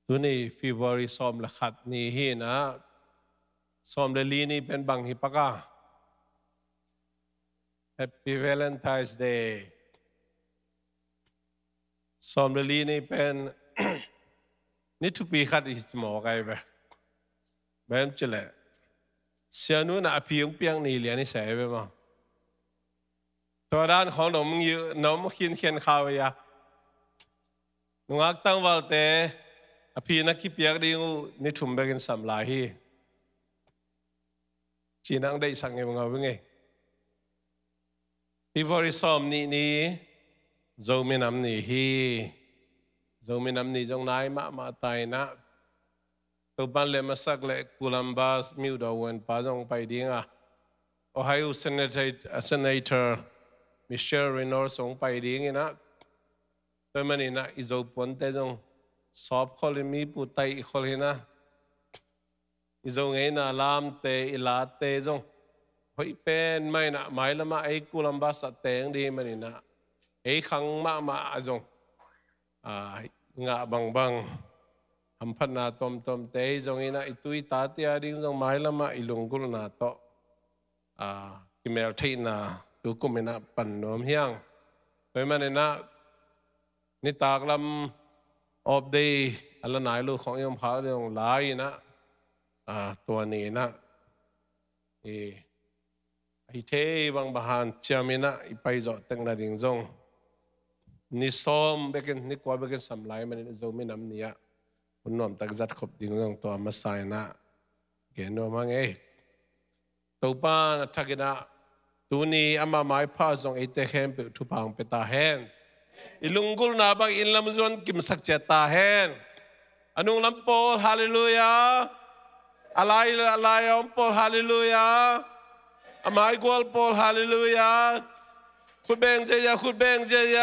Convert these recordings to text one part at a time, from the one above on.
tu ni February som la khat ni hi na som le li ni pen bang hi paka Happy Valentine's Day som le li ni pen ni tu pi khat hi mo kai ba bem chile sia nu na piang piang ni lian ni sai ba maตัวด้านของหนมยืนมขินเขียนข่าวยาหนุ่งอักตั้งวัลเตอภินักขี้เปียกดิ้งนิทุ่มเบกินสัมลาฮีจีนังได้สังเกตมั้งไงที่บริสอมนี่โจมินำนี่ฮีโจมินำนี่จงนายมาตายนะตัวบ้านเลมาสักเล็กกุลัมบาสมิวดาวันป้าจงไปดิ้งอ่ะโอไฮโอเซเนเตอร์มิเชลรีนอร์ส่งไปดิ้งนะตัวมันนี่นะอิโจปนเตจงสอบคนมีปุตไตคนนะอิโจเงินลามเตอิลาเตจงเฮ้ยเป็นไม่นะหมายละมาไอ้กุลัมบาสเตงดีมันนี่นะไอ้ขังมาจงงะบังอัมพันนาตอมเตยจงเงินไอ้ตุยตาเตียดิ้งจงหมายละมาอิลุงกุลนาโตกิเมลทีนาตุกุมินะปันนอมเฮียงโดยมันนี่นะนิตากลำอบดีอะไรไหนลูกของยมพาเรื่องหลายนะตัวนี้นะไอ้เทบางบานเชื่อมินะไปจอดตั้งนาดิ่งจงนิสอมเบกินนิกว่าเบกินสัมไลมันจะไม่นำเนี่ยคุณน้อมตักจัดขบดิ่งจงตัวมาใส่นะเกณฑ์ว่ามังตัวป้าทักกินะตัวนี้อามาไม้ผ้าจงไอเตเข้มไปทุพังไปตาแห้งอิลุงกุลนาบังอินลำจวนกิมสักเจตาแห้งอนุลำโพฮาเลลูยาอะไรอมโพฮาเลลูยาอาไม้กวลโพฮาเลลูยาขุดเบงเจียขุดเบงเจีย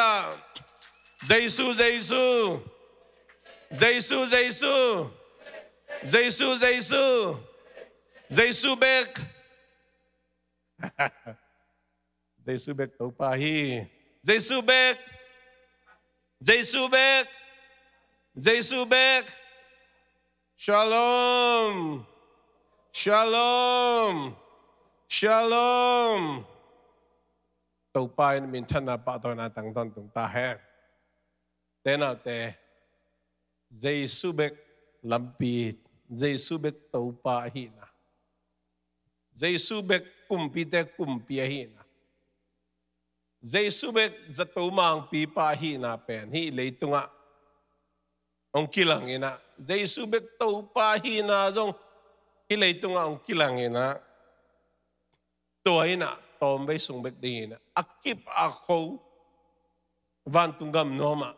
เจซูเจซูเจซูเจซูเจซูเจซูเจซูเบกเจซูเบกตัวปาฮีเจซูเบกเจซูเบกเจซูเบกชาลอมชาลอมชาลอมตัวปายมินชนะปะตัวนาตั้งตอนตุงตาแห้งแต่น่าแต่เจซูเบกลำปีเจซูเบกตัวปาฮีนะเจซูเบกกุมปีแต่กุมปีฮีนะเจซูเบกจะตัวมังปีปาฮีนะเป็นฮีเลยตุงะองกิลังเงินะเจซูเบกตัวปาฮีนะจงฮีเลยตุงะองกิลังเงินะตัวฮีนะตอมไปส่งเบกดีนะอักกิบอักโควันตุงกำโนมา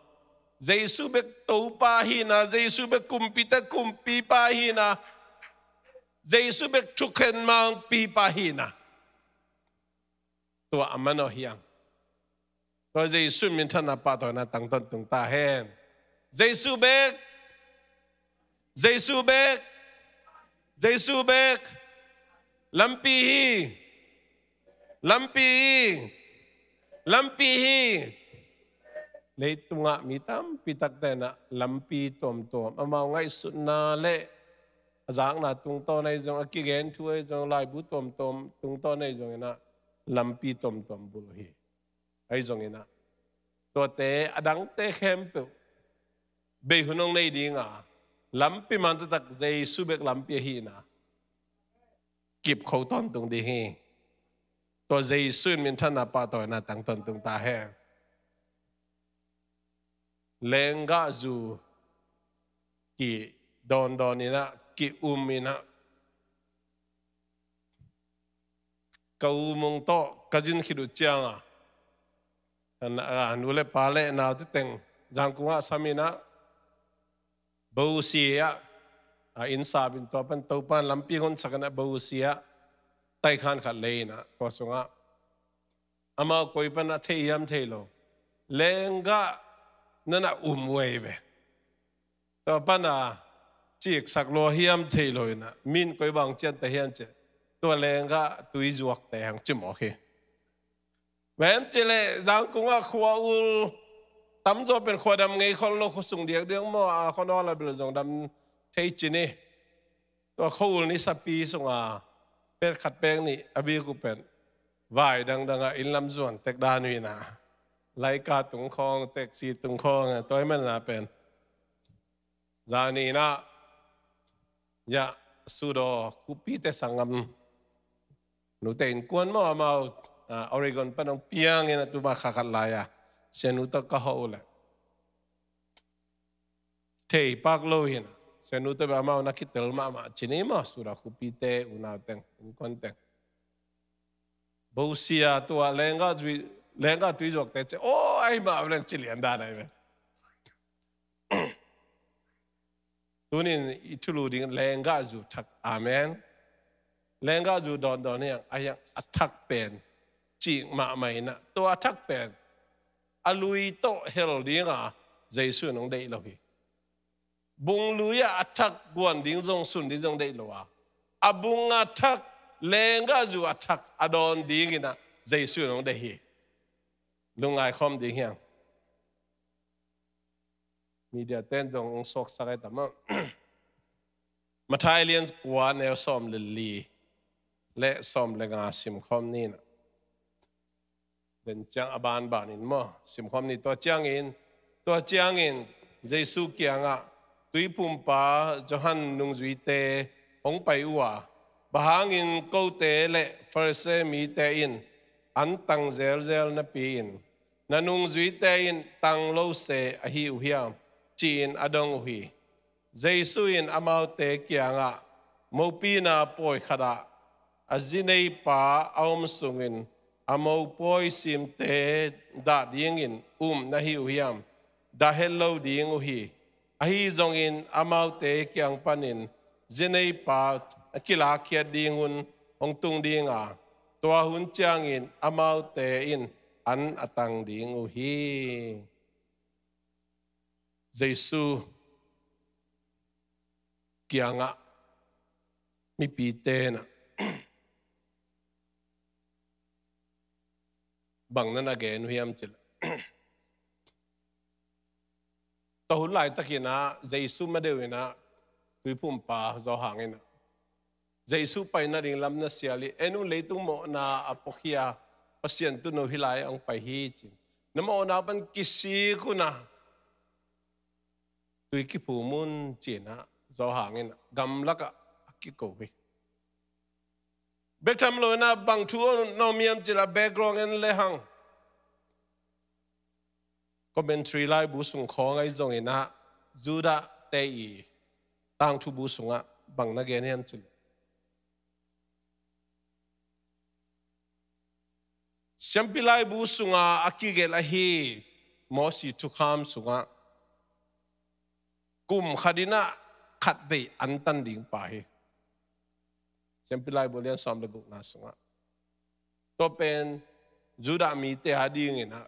เจซูเบกตัวปาฮีนะเจซูเบกกุมปีแต่กุมปีปาฮีนะเจซูเบกทุกเข็นมังปีปาฮีนะตัวอามันเอาเฮียงตัวเจซูมินทนาปะตัวนาตั้งต้นตุงตาแห้งเจซูเบกเจซูเบกเจซูเบกลำปีฮีลำปีฮีลำปีฮีเลยตุงะมีตั้มปีตักแต่นะลำปีตอมอามาไงสุดนาเละจางนะตุงโตในจงอกิเกนช่วยจงลายบุตมตุงโตในจงนะลำปีตอมบุลฮีไอจงนะตัวเตอดังเตเข้มเปเบหุนงในดีงาลำปีมันจะตักใจสุเบกลำปีฮีนะกิบเขาตอนตรงดีฮีตัวใจสุนมินทนาปาตัวนะตั้งตนตรงตาแห้งเลงกาจูกีดอนนี่นะกีมินะกามุงโตกจินขิดุจียงนูเลปาเลนาวที่เต็งจังกุงะสามีนะบูเซียอินซาบินตัวเป็นตัวปันลำปีคนสักนะบูเซียไต้ขันขัดเลยนะตัวสงะอามาคุยปันนะเทียมเทโลเลงกะนั่นน่ะเวเวตัวปันนะจีกสักโลเฮียมเทโลนะมินคุยบางเจนแต่เฮียนเจตัวเลงกะตุยจวกแต่หังจิมโอเคแม้เจเลจังกุงะขวาอุล tắm cho bên khoa đam ngay con lo khó sung điếc điếc mà con nó là bây giờ đam thấy chỉ nèตัวเขาอุลิสับปีสงอาเป็ดขัดแป้งนี่อภิกุเป็นวายดังอินลำส่วนเต็กดานุยนะไลกาตุงคองเต็กซีตุงคองตัวมันน่ะเป็นจานีนะยะสุดอคุปีเตสังกัมหนูเต็นกวนมาออริกอนเป็นองเปียงเงินตัวมาขัดลายะเซนุตก็เขาเลยเทปากโลหินsenuto ba mau nakitel mama chinima sura kupite unateng konteng bosia tua lenga tui jok te oh ai ma len chilian da nai be tunin itulu ding lenga zu thak amen lenga zu don ne ayang athak pen chi ma mai na to athak pen alui to hel dinga jesu nong dei lo hi bung luya attack guan ding zong sun ding zong dei loa abung attack lenga zu attack adon ding ina jesu nong dei hi lungai khom ding hiang media ten zong sok sakai tama Mathailians kwa ne som le li le som le nga sim khom ni na den chang aban ban in mo sim khom ni to chang in jesu kianga tui pum pa Johan nung zui te hong pai uwa bahangin câu te le farse mi te in an tang zel na pi in na nung zui te in tang lo se a hi u hiam chin adong hui jesu in amau te kianga mo pi na poi khada azinei pa aum sungin amau poi sim te da ding in na hi u hiam da hello ding u hi ahi zong in amau te kyang panin zinei pa akila khia dingun ong tung dinga tua hun chang in amau te in an atang ding u hi jesu kyanga mi pi te na bang na again hiam chil to hun lai takina jesu ma dewina tui pum pa zo hangina jesu pai na ring lam na siali enu leitung mo na apokhia pasien tu no hilai ang pai hi chin namo na ban kisi kuna tui ki pu mun china zo hangina gam laka ki ko bi betam lo na bang tu no miam chila background en le hang commentary lai bu sung khong ai zong ina juda te i tang thu bu sunga bang na gen hiam chul Siampilai bu sunga akigel ahi mosi tu kham sunga kum khadina khat ve antan ding pa hi Siampilai bolian som le guk na sunga to pen juda mi te hading ina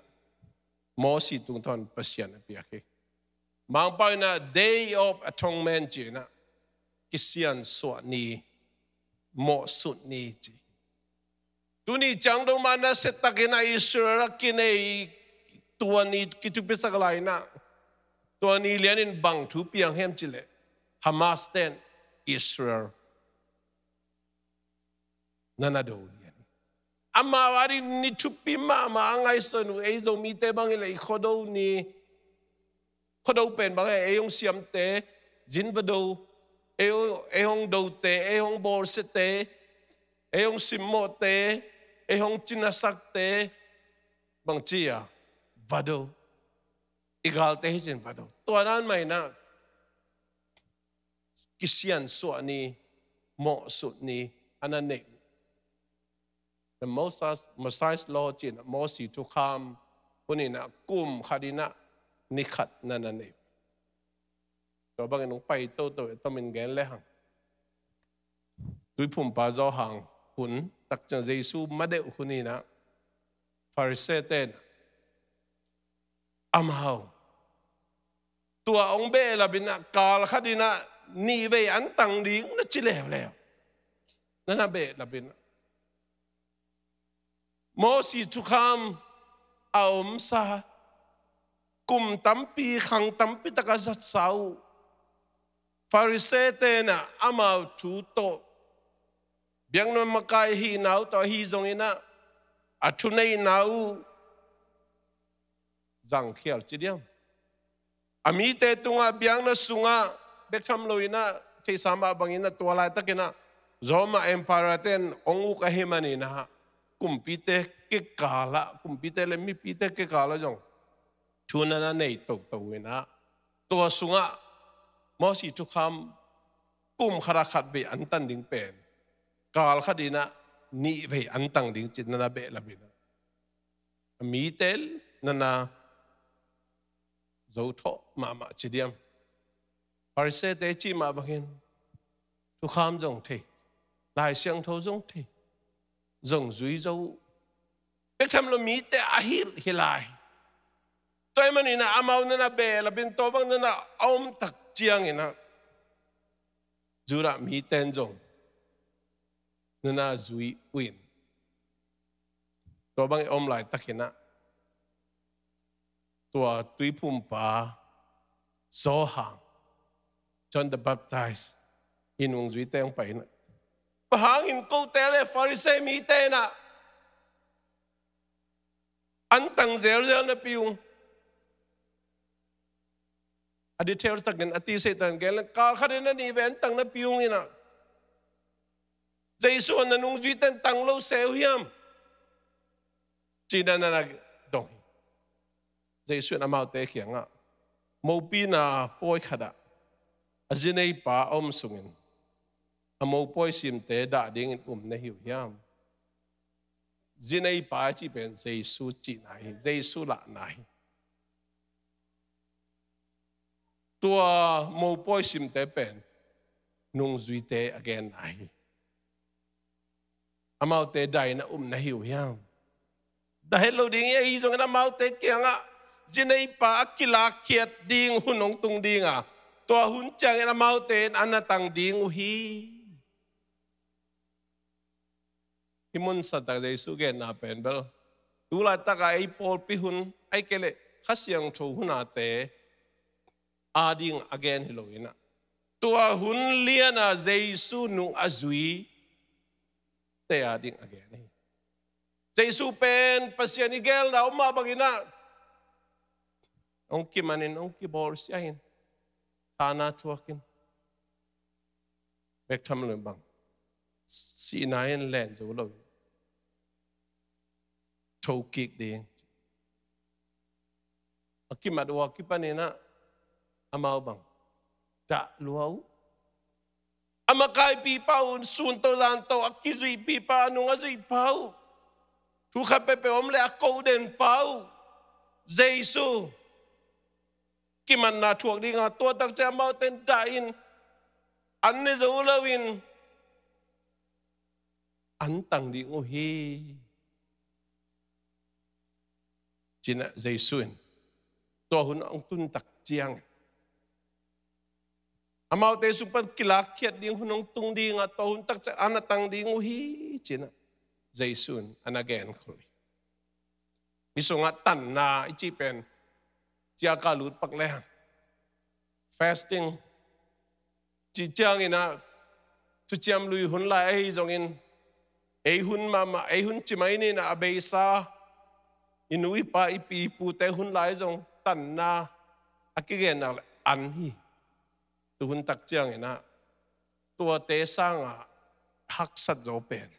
mosi tung thon pasian apia ke mang pa na day of atonement ji na kisian so ni mo sut ni ji tuni chang do mana setakina Israel kinai tuani kitupisakalai na tuani lianin bang thu piang hem chile Hamas ten Israel nanado lian ama wari ni tupi ma angai sonu e zo mi te bang ile khodo ni khodo pen bang e yong siam te jin bado e hong do te e hong bor se te e hong simmo te e hong chinasak te bang chia vado igal te hin vado to nan mai na kisian so ni mo su ni anane the Moses law chin mosi to come punina kum khadina nikhat nanane to bang nong pai to min gen le hang tui phum pa zo hang hun tak chang jesu ma de hunina Pharisee ten amhau tua ong be la bina kal khadina ni ve an tang ding na chi lew na be la bina mosi to come aum sa kum tampi khang tampi takazat sau Pharisee te na amau thu to biang no makai hi nau to hi zong ina athunei nau zang khial chidiam ami te tunga biang na sunga bekham loina thei sama bangina tuala takina Roma Empire ten ongu ka hemani na kumpite ke kala kumpite le mi pite ke kala jong thuna na nei tok to wina to sunga mo si tu kham kum khara khat be an tan ding pen kal khadina ni ve an tang ding chin na be la bina mi tel na zo tho ma chidiam Pharisee te chi ma bangin tu kham jong the lai siang tho jong the rồng duy dâu biết tham lo mi te a hi lai tôi mà nina amau nina be la bin to bang nina om tak chiang ina jura mi ten jong nina zui win to bang om lai takina tua tui phum pa so hang John the Baptist in wong zui teng pai na hangin câu tele Pharisee mi te na an tang zel na piung adi theo takin ati se tan gel ka khadena ni ven tang na piung ina Jesu na nung jitan tang lo seu hiam china na dong Jesu na mau te khianga mo pi na poi khada azinei pa om sungin amo poi sim te da ding na hiu hiam zinei pa chi pen Jesu chi nai Jesu la nai tua mo poi sim te pen nung zui te again nai amau te dai na na hiu hiam da hello ding ye zong na mau te kyanga zinei pa akila khiat ding hunong tung ding a tua hun chang na mau te anatang ding hi himun sa ta Jesu ge na pen bel tu la ta ka ai pol pi hun ai kele khasyang tho huna te ading again hiloina tua hun liana Jesu nu azui te ading again Jesu pen pasien igel na umma bagina ong kimanin ong kibor siahin tana tuakin bek tham lembang si nain len zo lo thâu kiệt điện khi mà đua khi bên này na amau bang đã luau amakai pi pau sun to lan to akizui pi pa nung azui pau thu khap pe om le akau den pau Jesu khi mà na thuộc đi ngà tua tak cha mau ten ta in an ne zo lawin an tang di ngo hi China Jesuin to hun ang tun tak chiang amau te super kilak khiat ding hunong tung ding a to hun tak cha anatang ding hi China Jesuin an again khoi isonga tan na ichi pen chia ka lut pak le fasting chi chiang ina tu chiam lui hun lai ai jong in ei hun mama ei hun chi mai ni na abeisa inui pa ipi pu te hun lai jong tan na akigen na an hi tu hun tak chiang ina tua te sang a hak sat zo pen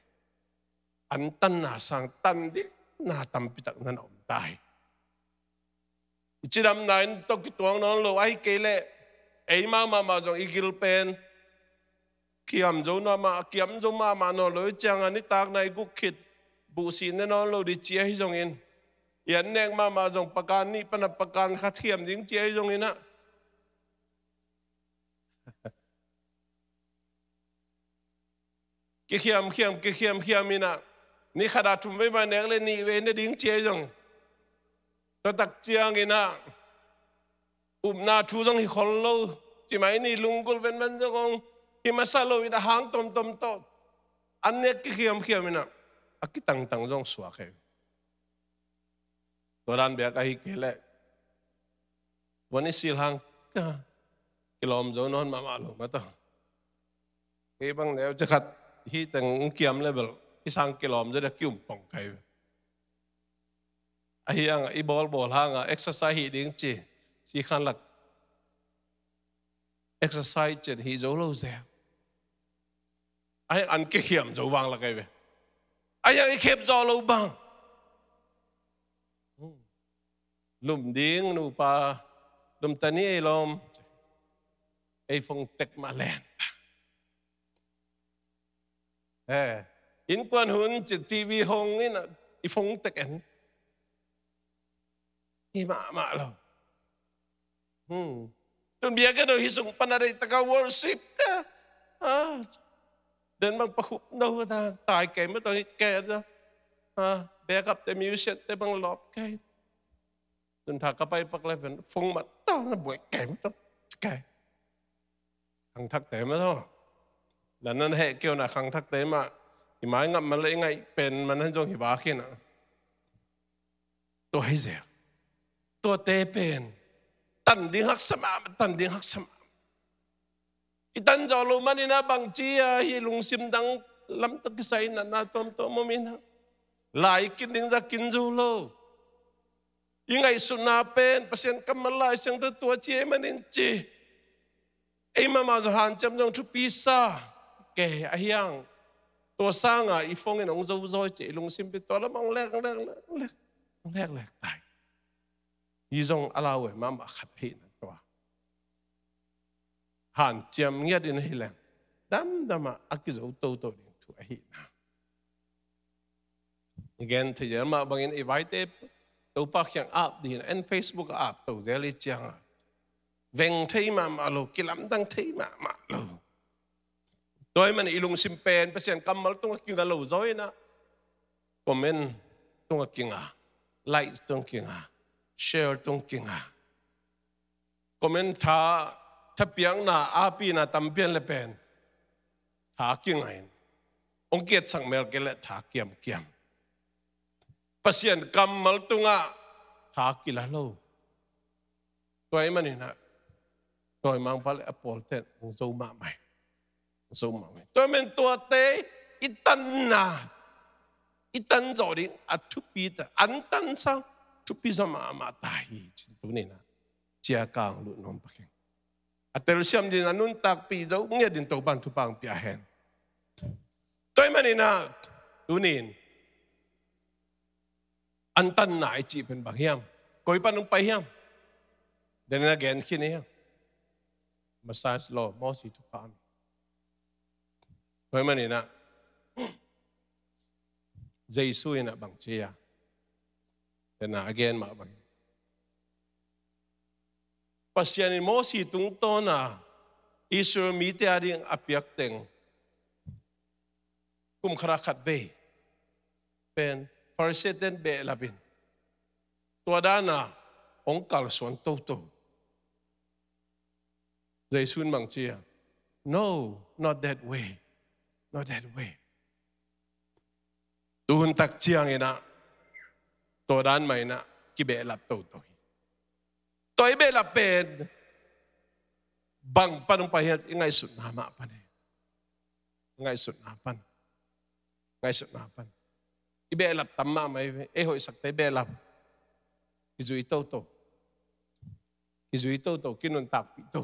an tan na sang tan di na tam pitak nan om tai chiram nain to ki tuang non lo ai kele ei ma jong igil pen kiam zo na ma kiam zo ma no lo chang ani tak nai gu khit bu sin ne non lo di chia hi jong in yan neng ma jong pakan ni pana pakan kha thiam ding chia hi jong ina ki khiam ina ni khada thum ve ma nek le ni ve ne ding chia jong to tak chiang ina na thu jong hi khol lo chi mai ni lungul ven man jong hi masalo ina hang tom to an ne ki khiam ina akitang tang jong suwa khe toran be ka hi kele วันนี้สิลหังกิโลมโจนอนมาลงมาต่อไอ้บางแล้วจะขัดที่แต่งเกี่ยมเลยแบบที่สังกิโลมจะได้กิ้มป่องไก่ไอ้ยังไอ้บอลหางเอ็กซ์ไซส์ดิ้งจีสิขันหลักเอ็กซ์ไซส์เจ็ดฮีโจโลเซ่ไอ้อันเกี่ยมโจวางละไงเว้ไอ้ยังไอ้เข็บโจโลบังลุ่มดิ้งนูปาลุ่มตานี่ไอ้ลมไอ้ฟงเต็กมาแลนอินกวนหุ่นจิตทีวีหงนี่นะไอ้ฟงเต็กเอ็นนี่มาแล้วจนเบียก็โดยฮิสุงปนัดตะกาวอร์ชิปเดินบางประคุดูตายแก่ไม่ต้องแก่แล้วเบียกับแต่มิวเซตแต่บางหลอบแก่จนถ้ากลับไปปักเลยเป็นฟงมาต้อนบวยแก่ไม่ต้องแก่ขังทักแต่ไม่ต้องแล้วนั่นเหตุเกี่ยวนะขังทักแต่มาหิมะงับมันเลยไงเป็นมันนั่นจงหิบาขึ้นนะตัวให้เสียตัวเตเป็นตันดิ้งหักสมามตันดิ้งหักสมามอีตันจอลูมันนี่นะบางจีฮีลุงซิมดังลำตะกิไซนันนาตอมตัวมมินะหลายกินดิ้งจะกินจูโลยังไงสุนาเป็นเปอร์เซ็นต์กำมลายเสียงตัวเจมันอินจีไอ้มาจะหันจำจงทุปีซาแก่ไอ้ยังตัวสร้างอีฟงไอ้น้องโจ้เจลุงซิมเป็นตัวแล้วมองแรกตายยี่จงอะไรเว้ยมาขัดหินตัวหันจำเงียดินให้แรงดำอักกิจเอาตัวดิ้งถูกหินนะอีกอย่างที่จะมาบางอย่างอีไว้เตตัวปักอย่างอัพดีนะเฟซบุ๊กอัพตัวเจลิจังเวงที่มาโลกิลำดังที่มาโลโดยมันอีลุงซิมเป็นเปอร์เซ็นต์กำมัลต้องกินกันโลจอยนะคอมเมนต์ต้องกินไลค์ต้องกินแชร์ต้องกินคอมเมนต์ถ้าเปียงน่ะอาปีน่ะตำเปียนเลยเป็นถ้ากินไงองเกียรติสังเมลกันเลยถ้าเกี่ยมเปอร์เซ็นต์กำมัลตุงถ้ากินละโลตัวไอ้มันนี่นะตัวมังพลอปอลเทนมงซูมาใหม่ตัวมันตัวเตอิตันนาอิตันจอดิอัทุปีแต่อันตันซังทุปีสมาตายจินตัวนี้นะเจ้ากางลุนนมปักอัตเตอร์เชื่อมดินอันนุนตักปีเจ้าเงี้ยดินตัวบันทุปังปีอาเห็นตัวมันนี่นะดูนี่อันตันไหนจีเป็นบางอย่างก็อีปันนุ่งไปยังเดินนักเรียนขี้นี้มาสายโลมอสีทุกคำตัวมันนี่นะเจสุยนะบางเชียแต่น่าเกณฑ์มาบางปัจจัยนี้มอสีตุงโตนะอิสราเอลมีแต่อะไรอภิยักษ์เต็งกุมขราขัดเวเป็นฟาริเซเดนเบลาบินตัวด้านน่ะองค์การส่วนโตเจสุนบางเชีย no not that wayตุนตักเชียงเองนะตัวด้านใหม่นะกิเบลับตัวเบลับเป็นบางปันไปยังไงสุดน้ำปันยังไงสุดน้ำปันกิเบลับตั้มมาไหมหอยสักแต่เบลับกิจุยโตกินุนตักปิโต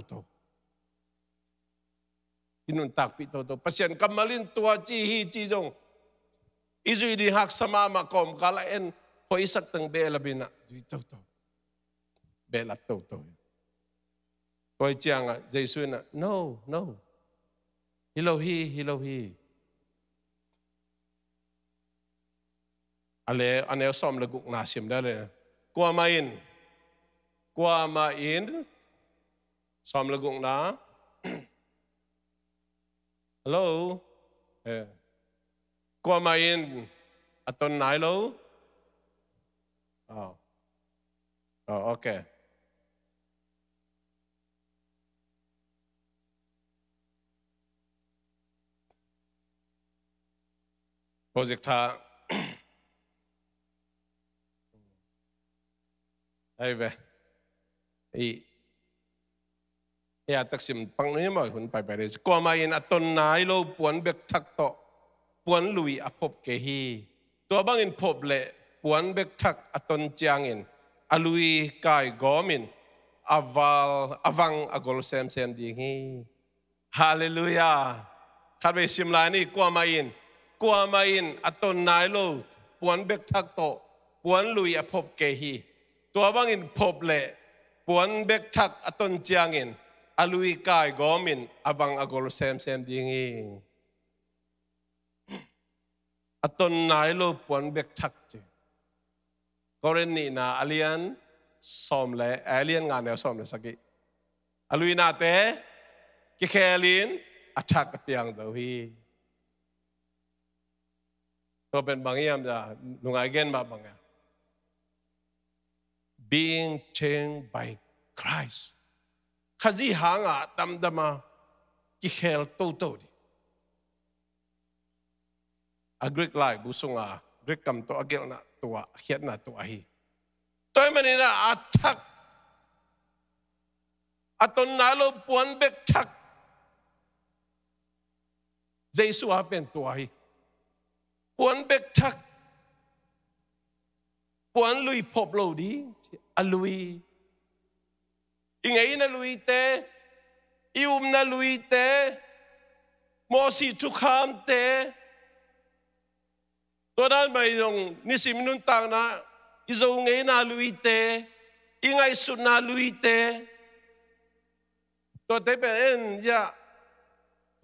กินุนตักปิโตเปอร์เซ็นต์กำมาลินตัวจีจงอิจุยดีหักสมามาคอมกาลเอ็นหอยสักตั้งเบลับินะจุยโตเบลับโตตัวเจียงเจสุนะ noฮิโลฮีอะไรอันนี้ซ้อมระกุกนาซิมได้เลยกว่ามาอินซ้อมระกุกนาฮัลโหลกว่ามาอินอัตนไหนโลโอเคโปรเจกต์ท่าไอ้เว้ย ya taksim pang ni mo hun pai pai de ko ma in aton nai lo puan bek thak to puan lui a phop ke hi to bang in phop le puan bek thak aton chiang in alui kai gomin aval avang agol sem sem ding hi hallelujah khat be sim lai ni ko ma in aton nai lo puan bek thak to puan lui a phop ke hi to bang in phop le puan bek thak aton chiang in alui kai gomin avang agol sem sem ding hi aton nai lo puan bek thak che koren ni na alian som le alien nga ne som le saki alui na te ki khelin athak piang zo hi to ben bangiam ja lungai gen ma banga being changed by Christ khazi hanga damdama ki khel to di a Greek lai busunga Greek kam to agel na tua khiat na tua hi toy manina athak aton nalo puan bek thak Jesu apen tua hi puan bek thak puan lui phop lo di alui ingay na lui te ium na lui te mo si tukham te to dan mai dong nisim nun tang na izo ngay na lui te ingay sun na lui te to te ben ya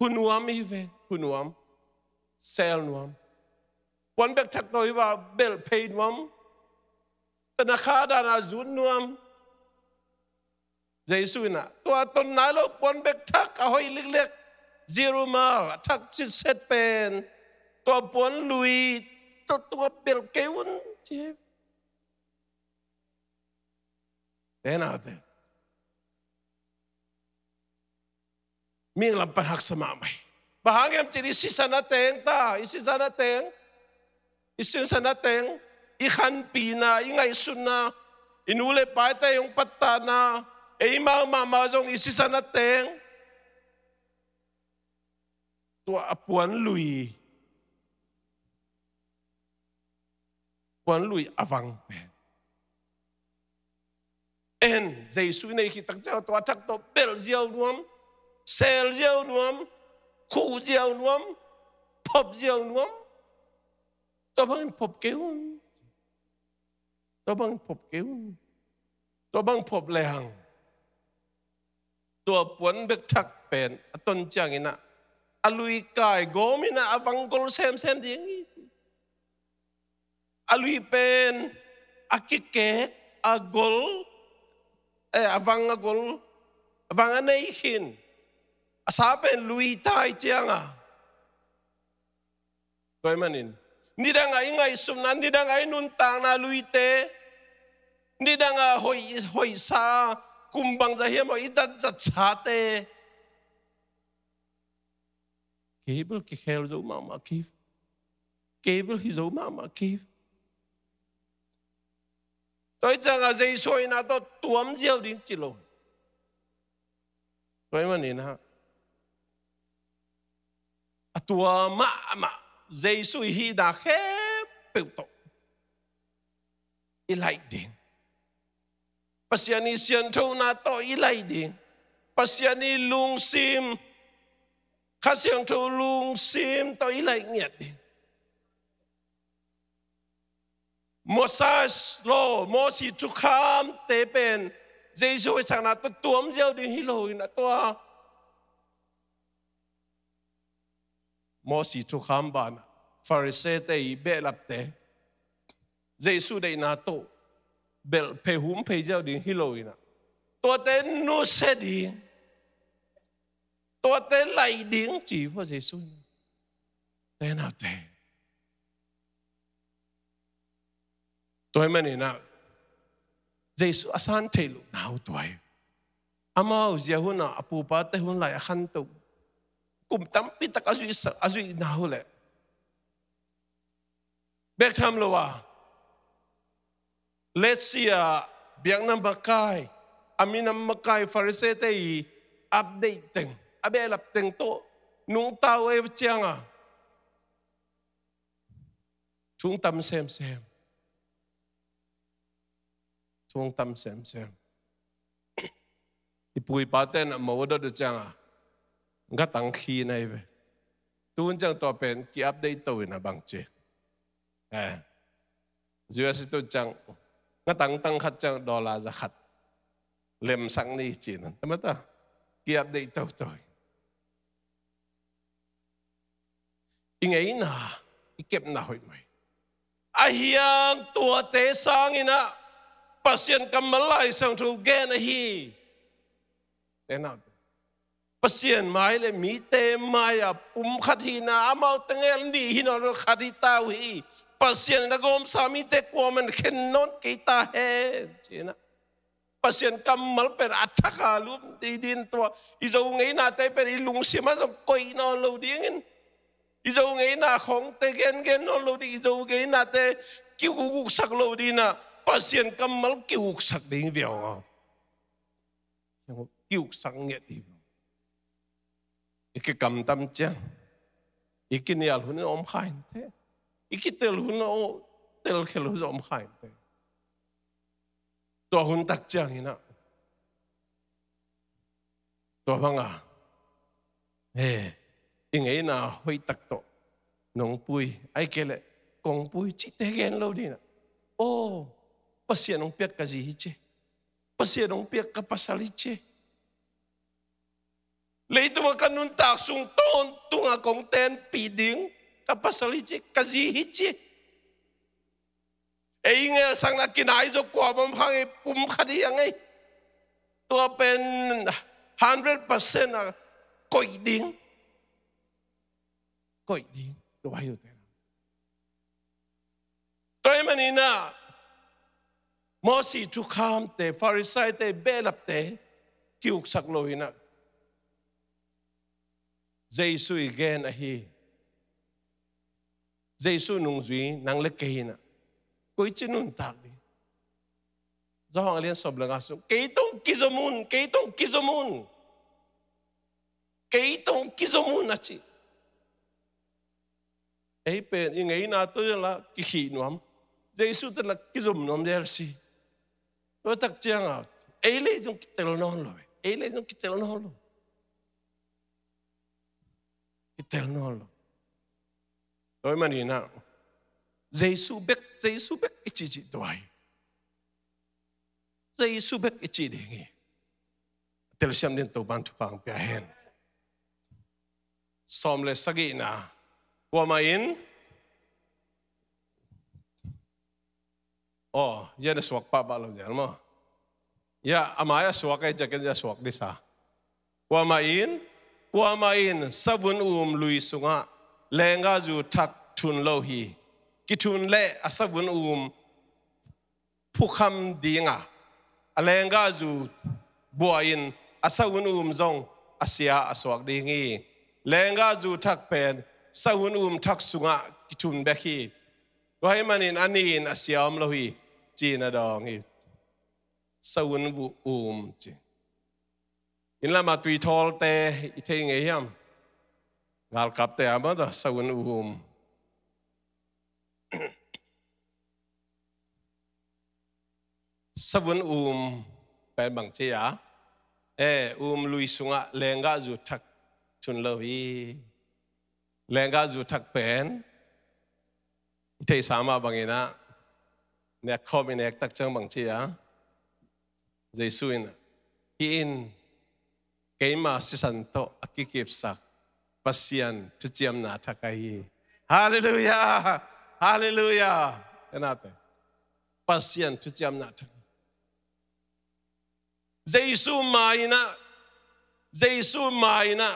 hunuam ive hunuam sel nuam puan bek thak to iwa bel pay nuam tanakha da na zun nuam Jesu na to aton na lo puan bek thak a hoi lik lek zero mal thak sit set pen to puan lui to bel keun che then out there ming lam pan hak sama mai bahangem chiri sisana teng ta isisana teng isisana teng ikhan pina ingai sunna inule paita yung patana e ma jong isisana teng to puan lui avang pen en Jesu nei khi tak chao to thak to bel jiao nuam sel jiao nuam khu jiao nuam phop jiao nuam to bang phop keun to bang phop keun to bang phop lehang to puan bek thak pen aton chiang ina alui kai gomina avang gol sem ding alui pen akikek agol avang agol avang anei hin asapen lui tai chianga toy manin nidanga ingai sumnan nidanga inun tang na lui te nidanga hoi sa kumbang za hiam itat za chate cable ki khel zo mama kif cable hi zo mama kif tôi chẳng là dây sôi na tôi tuấm diêu đến chỉ lỗi tôi mà nhìn ha tua mà dây sôi hi đã khép biểu tổ ilai đến pasiani sian thâu na to ilai đến pasiani lung sim khá sian thâu lung sim to ilai nghiệt đến Moses lo Moses tu kham te pen Jesu sang na to tuom jeu di hilo na to Moses tu kham ban Pharisee te be lap te Jesu de na to bel pe hum pe jeu di hilo na to te no se di to te lai ding chỉ for Jesu te na te tôi mà nè Jesu asan thelu nào tôi amao jehu na apu pa te hun lai khan tu kum tam pi tak azui nào le bek tham lo wa let's see biang nam bakai aminam makai Pharisee te update teng abe lap teng to nung tao e chiang à chúng tâm xem chúng tâm xem ipui paten mo do de chiang à nga tang khi này về tuôn chang to pen ki update to na bang che dưa sẽ tôi chăng ngã tăng khát chăng đô la ra khát lem sang này chỉ nên tao mất ta kia đây tao tôi in ấy na kẹp na hỏi mày ahiang tua tế sang ina pasien kamalai sang tu gen ahi thế nào pasien mai le mi te mai à khát hi na amau tengel ni hi nó khát hi tao hi pasien na gom sami te ko men khen non kita he china pasien kamal per athaka lum di din to izo ngei na te per ilung sima zo koi no lo dingin izo ngei na khong te gen no lo di izo ngei na te kiu gu sak lo di na pasien kamal kiu sak ding viao kiu sak nget di ik kam tam chang ikinial hun om khain te ikitel hun o tel khelo zom khain te to hun tak chang ina to banga ingei na hoi tak to nong pui ai kele kong pui chi te gen lo dina o pasien ong piak ka ji che pasien ong piak ka pasali che leitu makanun tak sung ton tunga kong ten piding kapasali che kazi hichi ingel sang na kinai jo kwa bam phang pum khadi angai to pen 100% a koi ding to ayu te toy manina mosi tu kham te farisai te belap te kiuk sak loina Giêsu again ahi Giêsu nung zui nang le keina koi chinun tak đi do hong alian sob langa su keitong kizomun achi ei pen ingei na to la ki hi nuam Giêsu te la kizom nuam der si to tak chiang a ei le jong kitel non lo kitel non lo tôi mà nhìn nào Giêsu biết chỉ đòi Giêsu biết chỉ để nghe tel xem đến tàu ban thu bằng bia hen som le sagi na qua main ya na suak pa ba lo jar mo ya amaya suak ay jaken ya suak di sa qua main sabun lui sunga lenga ju thak thun lo hi ki thun le asabun pukham dinga alenga ju buain asabun zong asia aswak dingi lenga ju thak pen sabun thak sunga ki thun be hi wai manin anin asiam lo hi china dong hi sabun chi in la ma tui thol te i the nge yam ngal kap te ama da sabun sabun pen bang che ya lui sunga lenga ju thak chun lo hi lenga ju thak pen te sama bangina ne khom in ek tak chang bang che ya Giêsu in in keima sisanto akikip sak pasien chuchiam na thakai hallelujah enate pasien chuchiam na thak Giêsu maina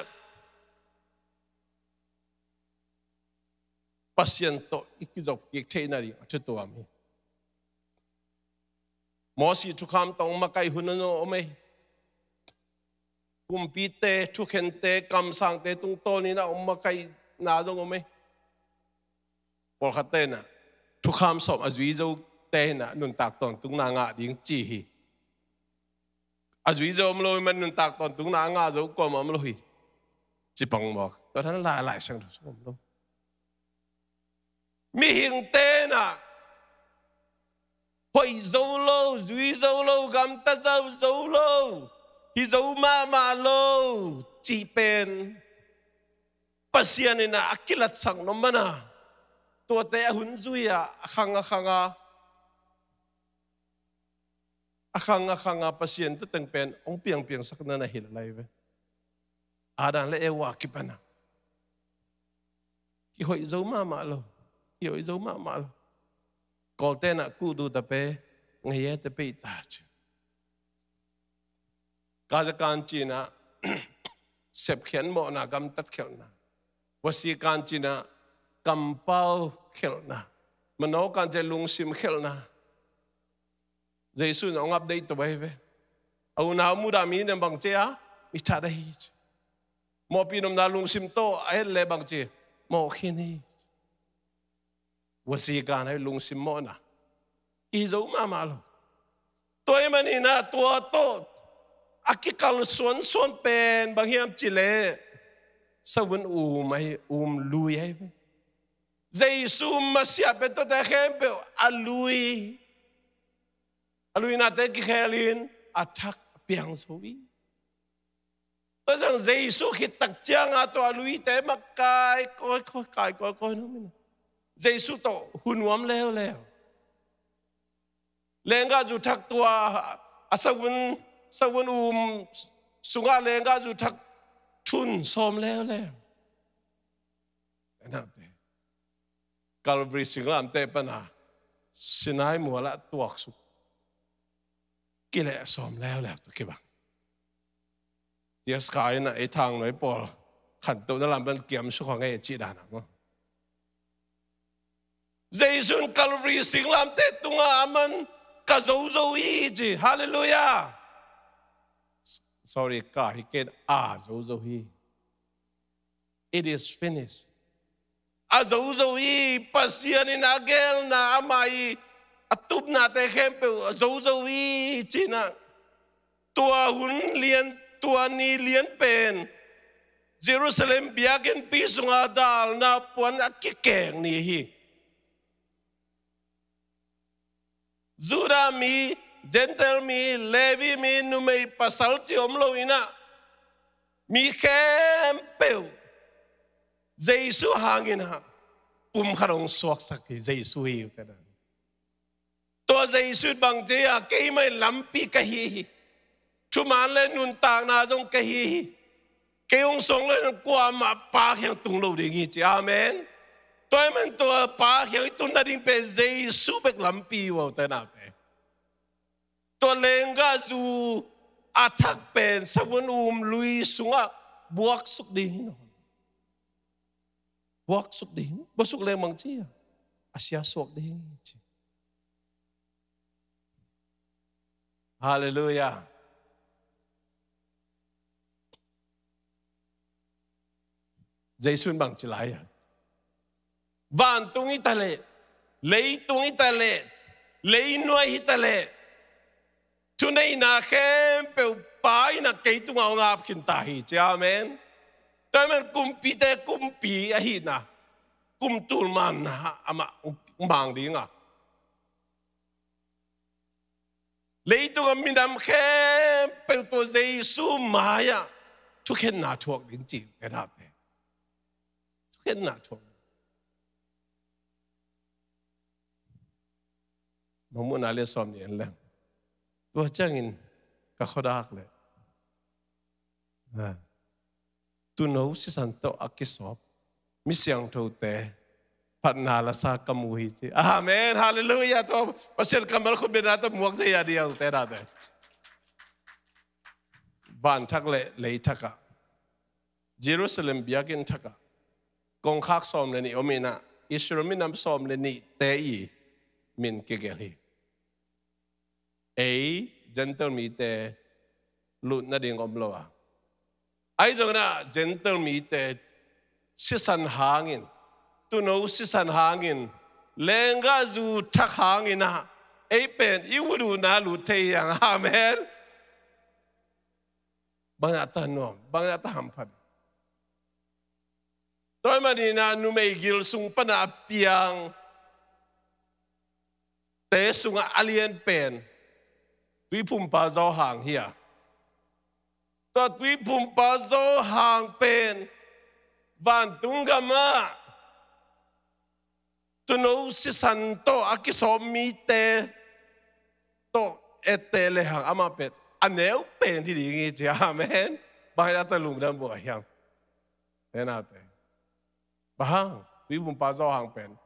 pasien to ikijok ki theinari chutu ami mosi thukam tong makai hunono omei kumpite thukente kamsang te tung toni na makai na dong omei polkhatena thukham som azui zo te na nun tak tong tung na nga ding chi hi Azui zo mlo man nun tak ton tung na nga zo ko ma mlo hi chỉ bằng một tôi thấy lại sang được số đâu mi hiện tên à hội dấu lâu duy dấu lâu gam ta dấu lâu thì dấu mà lâu chỉ pen pasien này na akilat sang nó mà na tua te hun duy à khanga pasien tu teng pen ông piang sắc na hil lai ve Adan le ewa kipana. Ki hoi zo mama lo. Ki hoi zo mama lo. Kol te na kudu tape ngaye tape itach. Kaza kanchi na sep khian mo na gam tat khel na. Wasi kanchi na kampau khel na. Mano kanche lungsim khel na. Jesus ong update to bay ve. Au na muda mi nem bang che a mi ta dai. Mo pinom na lungsim to ay le bang che mo khini. Wasi kan ay lungsim mo na. Izo mama lo. Toy manina to akikal son pen bang hiam chile. Sawun may lui ay. Jesus masya beto ta khempe alui. Alui natin kikhelin atak piang sawi. Tôi rằng Jesus khi tắc chiang à tôi alui te mặc kai coi nó mình. Jesus to hun wam leo. Lenga ju thak tua asawun sunga lenga ju thak thun som leo. Enam te. Calvary singlam te pana sinai muala tuak su. Kile som leo to kibang. Dia sky na thang nói Paul khẩn tụ đã làm bên kiếm số khoảng ngày chỉ đàn không? Jesus Calvary sinh làm tết tung amen cả dấu ý gì hallelujah. Sorry cả hi kết dấu ý. It is finished. Dấu ý pasien in agel na amai atup na te kempe dấu ý chỉ na tua hun liên tua ni lian pen Jerusalem biagen pisunga dal na puan akikeng ni hi Juda mi Gentle mi Levi mi numei pasal ti omlo ina mi kempeu Jesus hangin ha kharong suak sak Jesus hi kana to Jesus bang je a ke mai lampi ka hi Chuman lên nun tang na trong cái ông sống lên qua mà ba hiện tung lâu đi nghe chứ amen. Tôi mình tôi ba hiện tung na đi về Jesus bek làm pi vào thế nào thế. Tôi lên ga du attack pen sabun lui xuống buộc súc đi nó. Buộc súc đi, buộc súc lên bằng chi à? Asia súc đi chứ. Hallelujah. Jesus bằng chỉ lại van tung itale lấy tung itale lấy nuôi itale cho nên na khem pel pai na cây tung ao ngap kinh tahi chứ amen tại mình kumpi ahi na tul man na ama mang đi nga lấy tung mình đam khem pel to Jesus maya thu khen na thuộc đến chỉ cái nào thế khen na thuộc mong muốn nói lên xóm nhện lên tôi chẳng in các khó đắc lên tôi nấu sĩ sản tạo ác cái xóm mi siang thâu tệ phát nà là sa cầm mùi chứ amen hallelujah tôi bác sĩ cầm bál khôn bên đó tôi muak dây à điều tệ đó đấy van thắc lệ lấy thắc à Jerusalem biagin thắc à Kong khắc xóm lên ní omina Israel mi nằm xóm lên ní tệ ý min kegeli ấy gentle mi te lut na ding om loa ai jong na gentle mi te sisan hangin tu no sisan hangin lenga zu thak hangin na ấy pen iwudu na lut te yang amen bangata no bangata hampan toy manina numegil sung pana piang te sunga alien pen tui phum pa zo hang hia to tui phum pa zo hang pen van tungama to no si santo akiso mi te to etele hang ama pet anel pen di ngi je amen bangata lung dan bo hiangena te bahang tui phum pa zo hang pen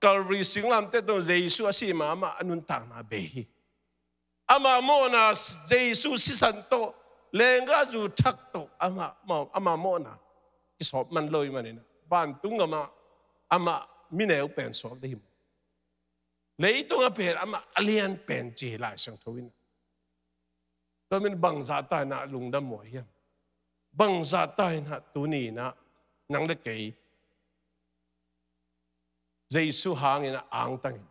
Calvary singlam te to Jesus asi mama anun tang na behi ama mo na Jesus si santo lenga ju thak to ama mo na isop man loi manina ban tungama ama mineu pen so dim lei to nga pen ama alien pen ji lai sang thoin to min bang za ta na lung dam mo hiam bang za ta na tu ni na nang le kei Jesus hangin na ang tangin.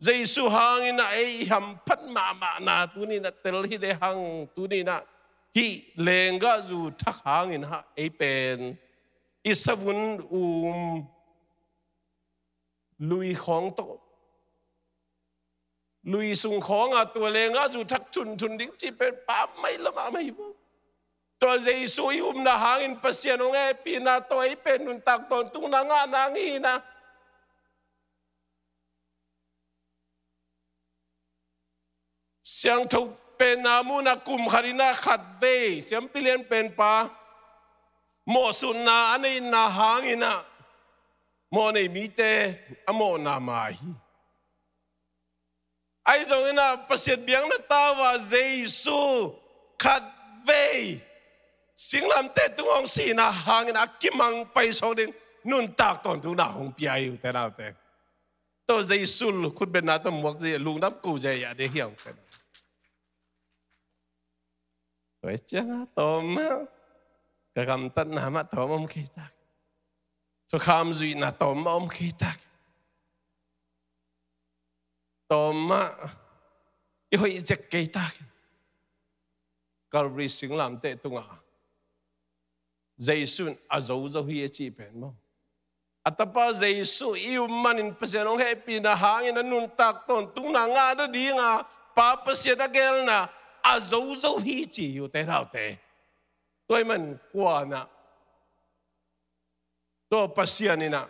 Jesus hangin na ay hampat mama na tuni na telhi de hang tuni na hi lenga zu thak hangin ha ay pen isavun lui khong to lui sung khong a tu lenga zu thak chun ding chi pen pa mai lama mai bo to Jesus na hangin pasien ong e pina to ay pen nun tak ton tung na nga nangi na siang thâu pen namu na kum harina khat ve siam pilien pen pa mo sun na anei na hangina mo nei mi te amo na mai ai zong ina pasiat biang na tawa Jesu khat ve singlam te tungong si na hangina kimang pai so ding nun tak ton tu na hong piai te na te to Jesu khut ben na to muak je lung dam ku je ya de hiang te Vậy chứ tôm cái cầm tất là mà tôm ông khi ta cho khám duy là tôm ông khi ta tôm mà yêu hội chết cây ta Calvary sinh làm tệ tung à Giêsu à dấu dấu hi chỉ bền mong atapa Giêsu yêu manin pasien ông happy na hangin na nun tak ton tung na nga da di nga pa pasien ta gel na a dấu dấu hi chỉ yêu tế nào tế tôi mình qua na tôi pasien na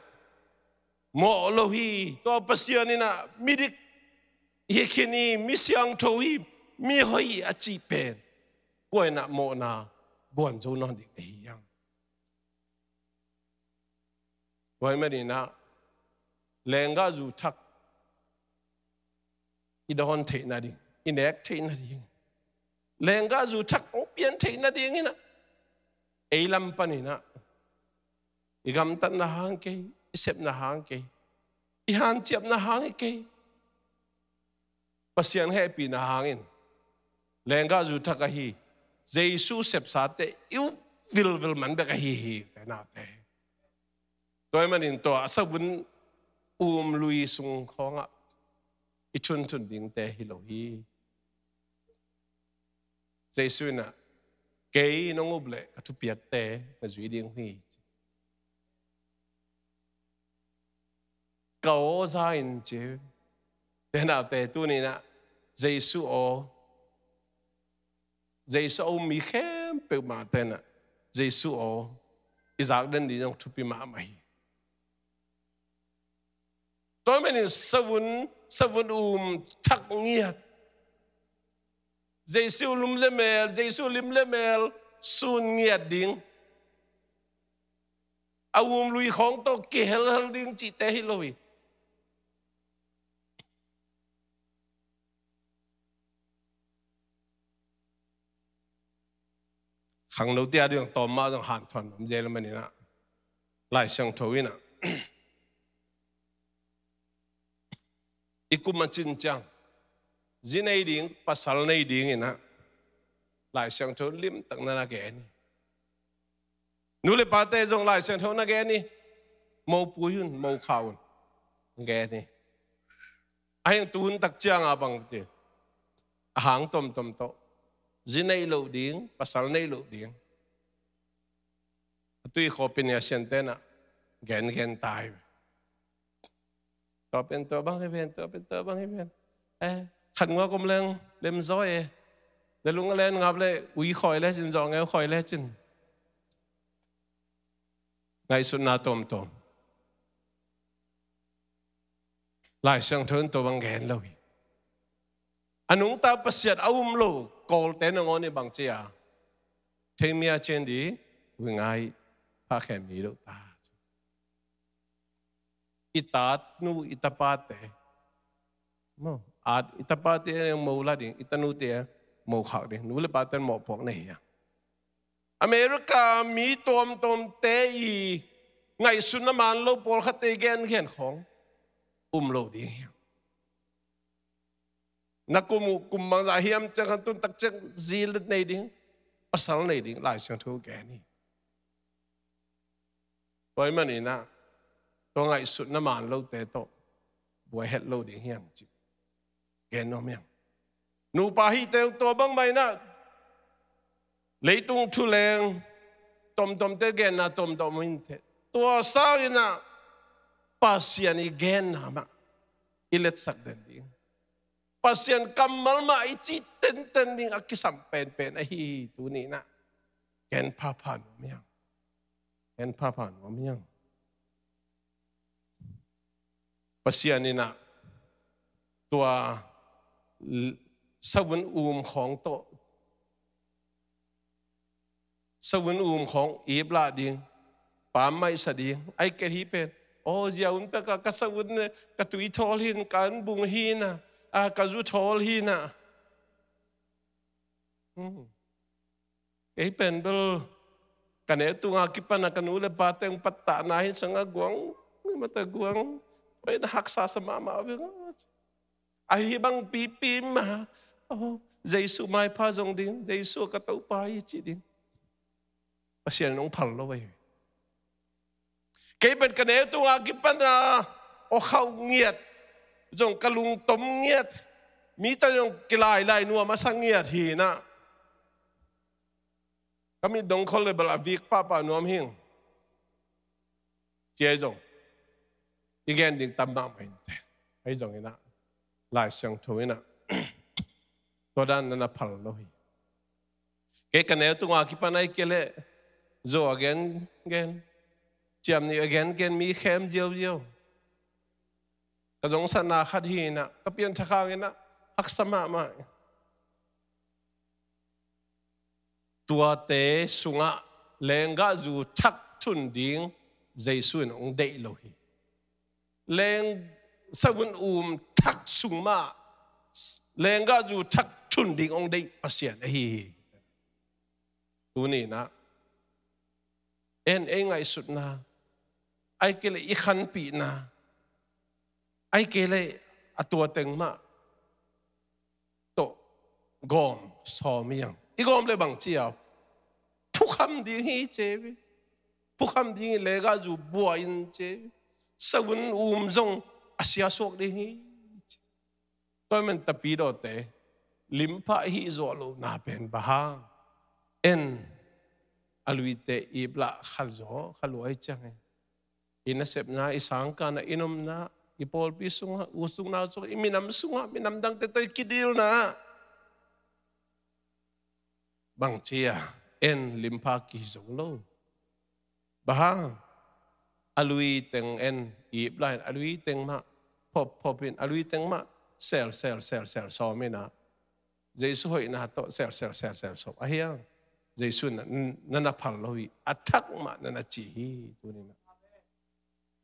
mo lo hi tôi pasien na mi dik hi kini mi siang tho hi mi hoi a chi pen qua na mo na buồn dấu non dik hi yang tôi mình na lenga zu thak idon the na di inek the na di lenga zu thak o pian thei na ding ina eilam panina igam tan na hang ke isep na hang ke i han chiap na hang ke pasian happy na hangin lenga zu thak a hi Jesu sep sa te yu vil man be ka hi te na te toy manin to asavun lui sung khonga i chun ding te hi lo hi Giêsu na cái nó ngục lệ các thứ biệt tế là duy điên huy cầu ra in chứ thế nào tế tu này nè Giêsu ô mi khem bèo mà tên nè Giêsu ô Isaac đến đi trong thupi mà mày tôi mình savun thắc nghiệt Giêsu lim lemel sun nghiệt ding lui khong to ki hel ding chi te hi loi khang đầu tiên đường tôm ma trong hàn thuần om je lam ni na lai sang thoi na ikum chin chang zinai ding pasal nei ding ina lai sang thoi lim tak na ge ni nu le pa te jong lai sang thoi na ge ni mo pui hun mo khau ge ni ai tu hun tak chang a bang je hang tom to zinay lo ding pasal nay lo ding tui khopin ya sentena gen tai to pen to bang event khăn ngwa kom leng lem zoi le lung len ngap le ui khoi le chin zong ngeu khoi le chin ngai sun na tom lai sang thon to bang gen lo anung ta pasiat lo kol ten ngon ni bang chia theng mia chen di wi ngai pa khem mi lo ta itat nu itapate mo at itapate mo la ding itanu te mo khak ding nu le pa ten mo phok nei ya America mi tom te i ngai sun na man lo por khat te gen khen khong lo ding na kum mang za hiam chang kan tun tak chang zil nei ding pasal nei ding lai sang thu ge ni poi mani na to ngai sun na man lo te to boy het lo ding hiam chi gen no miang nu pa hi te to bang mai na leitung thu leng tom te gen na tom min te to sa ina pasian i gen na ma ilet sak den ding pasian kamal ma ichi ten ding akisam pen hi tu ni na gen papa no miang pasian ni na tua sawun khong to sawun khong ibla ding pa mai sa ding ai ke hi pen o jiaun ta ka sawun ka tui thol hin kan bung hi na ka zu thol hi na ei pen bel kane tu nga kipana kanu le pateng patta na hin sanga guang mata guang pai na haksa sa mama ai bang pipi ma Giêsu mai pa jong ding Giêsu ka tau pa hi chi ding pasian nong phal lo wei cái bên cái này tôi nghe cái bên ở khâu nghiệt dùng cái lung tôm nghiệt mi ta dùng cái lại nuôi mà sang nghiệt thì na kami dong khol le bala vik papa nuam hing chế dùng igen ding tam ma mai ai dùng ina lại sang thôi na tôi đang na phal lo hi cái này tôi nghe cái bên này cái lệ zo again chiam ni again mi khem jiao ka jong sana khat hi na ka pian thakang na hak sama ma tua te sunga lenga zu thak thun ding Giêsu ong dei lo hi leng sawun thak sungma lenga zu thak thun ding ong dei pasian hi tu ni na en ngai sut na ai kele i khan pi na ai kele atua teng ma to gom so miang i gom le bang chiao thu kham ding hi che thu kham ding le ga ju bua in che sawun zong asia sok ding hi toy men tapi do te limpa hi zo lo na pen ba ha en aluite ibla khalzo khaloi change ina sep na isang ka na inom na ipol pisunga usung na so iminam sunga minam dang te toy kidil na bang chia en limpa ki zolo bahang alui teng en ibla alui teng ma popin alui teng ma sel so me na Giêsu hoi na to sel so ahiang Giêsu na phal loi athak ma na chi hi tu ni ma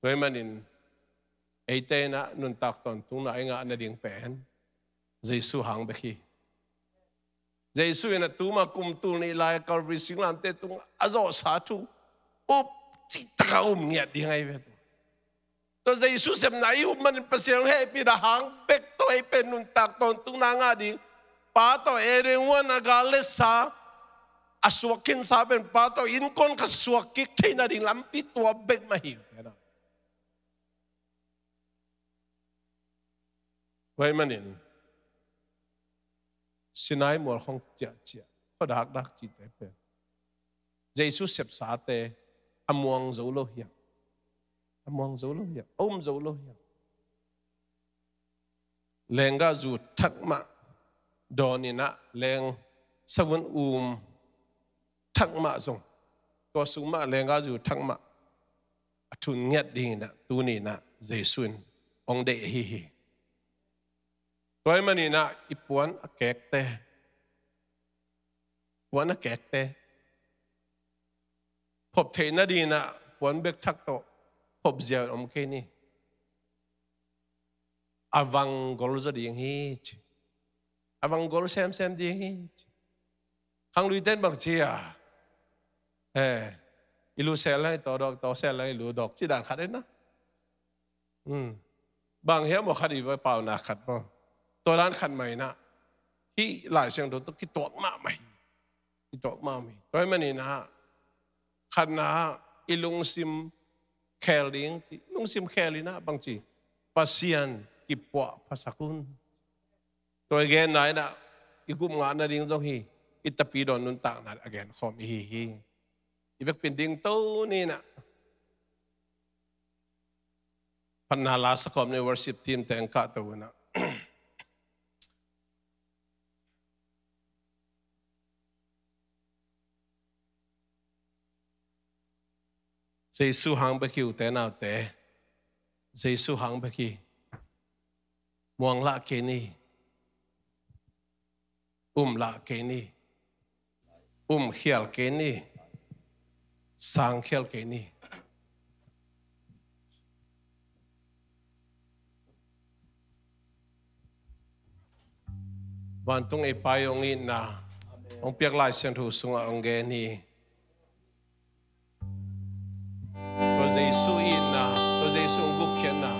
toy manin eite na nun tak ton tung na nga na ding pen Giêsu hang be khi Giêsu na tu ma kum tu ni lai Calvary singlam te tung azo sa thu up chi ta nya di ngai ve to Giêsu sem na yu man pasiang he pi da hang bek to e pen nun tak ton tung na nga ding pa to eren wan agalesa aswakin saben pato in kon ka swakik thina ding lampi tua bek ma hi na wai manin sinai mor khong chia phật đắc chỉ tế bền Giêsu xếp xá tê amuang dấu lô hiệp ôm dấu lô hiệp lenga dù thắc mạ donina leng savun thắc mạ zong to sung mạ lenga dù thắc mạ thun nghiệt đi na tu ni na Giêsu ông đệ hi tôi mà ni na ipuan a kek te puan a kek te phop thế na đi na puan bek thắc to phop gieo ông kia ni avang gol za ding hi avang gol xem ding hi khang lui tên bằng chi à ilu sel lai to sel lai ilu dok chi dan khat đấy na bằng hiếm một khát đi với bảo na khát bao tôi đang khát mày na khi lại sang đó tôi cái tuột mà mày tôi mà nhìn na khát na ilung sim kheling lung sim kheling na bằng chi pasian kipwa pasakun tôi again nói na ikum ngã na ding trong hi itapi don nun tak na again khom hi ivek pending to ni na panala sa kom ni worship team teng ka to na Giêsu hang bekiu te nào te Giêsu hang beki muang la ke ni la ke ni khial ke ni sang khial ke ni van tung e payong in na ông piak lai sen thu sunga ông ge ni to Giêsu in na to Giêsu guk khen na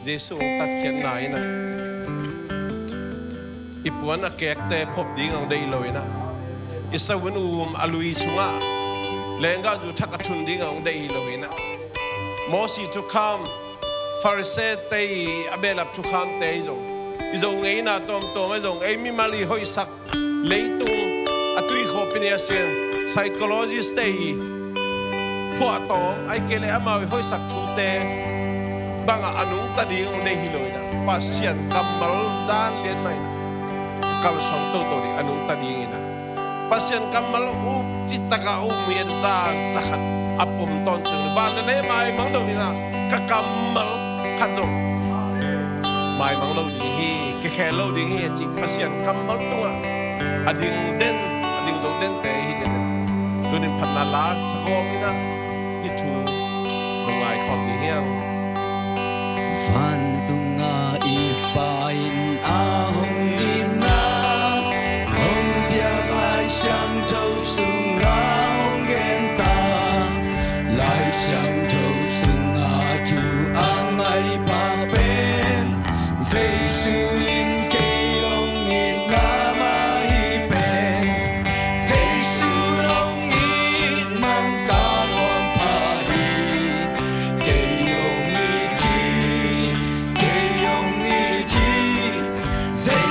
Giêsu tat khen na ina ipuan a kek te phop ding ang dei loi na isawun alui sunga lenga ju thakathun ding ang dei loi na mosi to come Pharisee te abelap to come te zo izong ngay na tom ay zong ay mi mali hoy sak leitung atui khopinia sen psychologist te phua tong ay kele amaw hoy sak thute banga anung tading ne hiloi na pasien kamal dan lien mai kal som to ni anung tading ina pasien kamal chitaka mien za zakhat apum ton tu ban le mai mang do ni na ka kamal khajong mai mang lâu đi hi cái khe lâu đi hi chỉ pasien kamal to ading zo den te hi den tu ni phanna la sa ho mi na hi thu ngai khom đi hiang Phan tunga ipain ahong ina hong piak lai sang thâu sung ngao gen ta lai sang thâu sung nga thu ang ai pa ben Giêsu in kê long in na ma hi ben Giêsu long in mang ta loan pa hi kê long in chi Say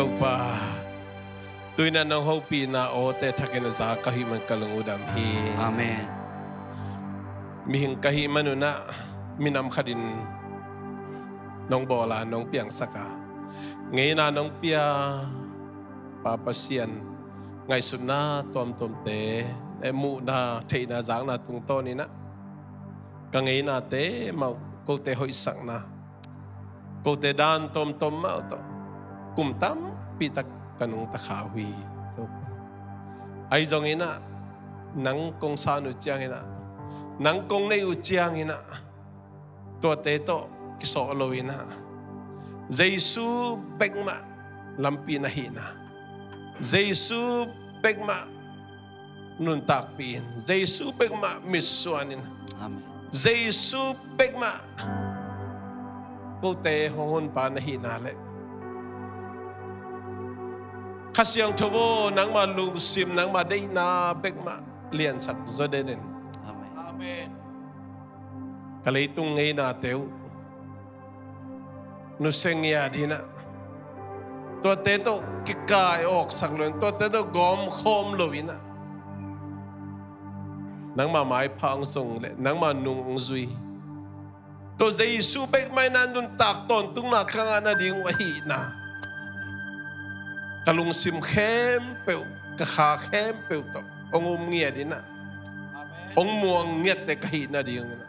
tàu pa tôi na nong hopi na o te thakin za kahi man kalungudam hi Amen. mihing kahi manuna minam khadin nong bola nong piang saka ngay na nong pia papasian ngay sunna tom te mu na thei na giang na tung to ni na ka ngay na te mau cô te hoi sang na cô te dan tom mau to kum tam pitak kanung takhawi to ai zong ina nang kong sanu chiang ina nang kong nei u chiang ina to te to kiso lo ina Jesu bekma lampi na hina Jesu bekma nun takpin Jesu bekma misuanin Amen. Jesu bekma cô te hon pa na hina le Kasyang tubo nang malum sim nang maday na bekma lian sak zodenen. Amen. Amen. Kalitong ngay na teo. Nuseng ya dina. To teto kikay ok saklon. To teto gom khom loina. Nang mamay pa ang song le. Nang manung ang zui. To Jesu bekma nandun takton. Tung nakanga na ding wahi na. Kalung sim khem peu kakha khem peu to ong ngia dina ong muang ngiat te kahi na ding na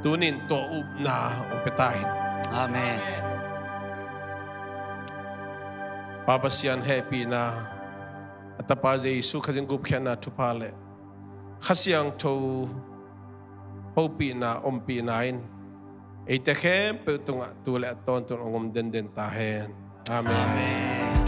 tunin to up na ong petahin Amen. papasian happy na atapa Jesu khajing gup khana thupale khasyang tho hopi na ompi nain ite khem peu tunga tule ton ton ongom den ta hen amen, amen.